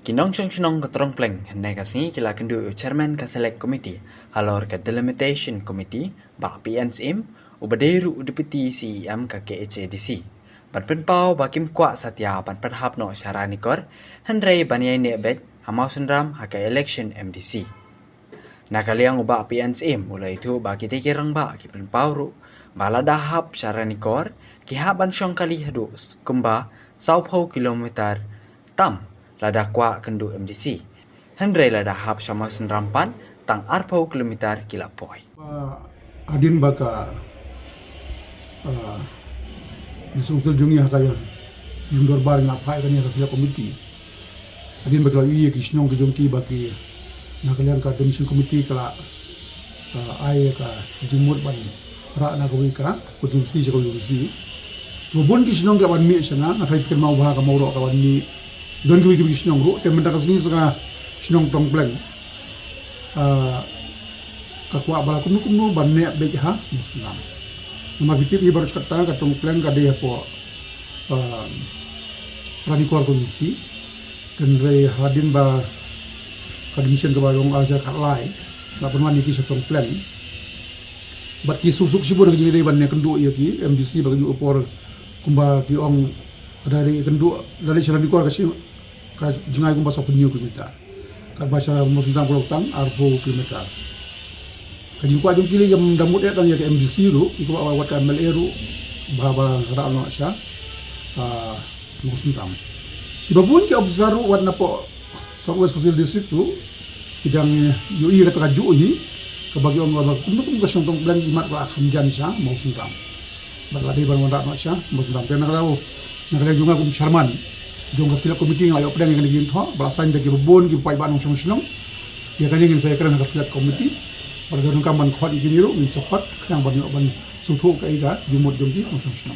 Kinong Chong Katrong Pleng, Negasni Kilakandu Chairman ka Select Committee, Halor ka Delimitation Committee, Ba PNSM, Ubaderu Deputy CEM ka KHADC. Banpenpau Bakim Kwa Satya Banpenhap no Syaranikor, Hendrai Banyai Nebet, Hamausenram Haka Election MDC. Nakaliang uba PNSM mulai itu bagi tekirang ba kipenpauru, baladahap Syaranikor, kihaban syong kali hadu kumba 10 kilometer tam ladakwa kendu MDC. Hendrai ladahap Syamasen Rampan tang 40 kilometer kilapoi. Adin baka disungsul jungi hakaya yundor bar ngapai kan ya kasih komiti. Adin bakal iya kisnong ke jongki baki nakalian ka demission komiti kala ai ka jumur ban ra na ko wika ko jumsi ko yusi. Tubun kisnong ka ban mi sana nakai pikir mau bah ka mau ro ka ban mi don ki wiki kisnong ro tem mendak sini saka kisnong tong pleng. Kakwa bala kumnu ban ne be ha muslim. Nama bitir ia baru kata katong plan kade po Ranikor komisi dan re hadin ba kadimisen ke barong aja kalai la penwan iki setong plan bat ki susuk sibur ke jadi ban ne kendu ia ki MDC bagi upor kumba ki ong dari kendu dari Ranikor kasi ka jungai kumba sok penyu kita ka baca muslim pulau tang arbo kilometer kajing ko ajung kili yang damut ya tang ya ke MDC ru iko awat ka MLA ru bahaba ra no sya musim tam ibabun ki observe wat na po Southwest Coastal District ru bidang UI kata kaju hi kabagi ong ba kuntuk ko syong tong plan imat ba hamjan sya musim tam baladi ban ra no sya musim tam tena kalau nakala junga kum chairman jong kasila committee ngayo plan yang digin tho balasan de ki babun ki pai ban syong syong ya kan ingin saya kira kasila committee pada nungkam ban khot ikiniru ni sokot yang ban sutu ka iga jumut jumpi musang.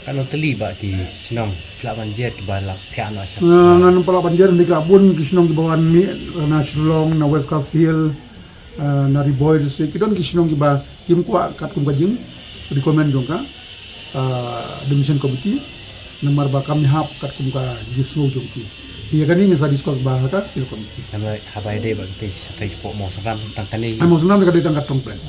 Kalau terlibat di senam kelak banjir di balak pihak nasa. Nan pala banjir di Grabun kisnong ki bawan mi na Shillong na West Coast Hill na Riboy district kidon kisnong ki ba kim kwa kat kum gajing di komen dong ka demission committee nomor ba kami hap kat kum ka gisno jumpi. Iya kan ini saya diskus bahas kan still committee. Nama habai deh bagi sampai pok mau seram tentang kali. Mau senam dekat di tangkat tongplen.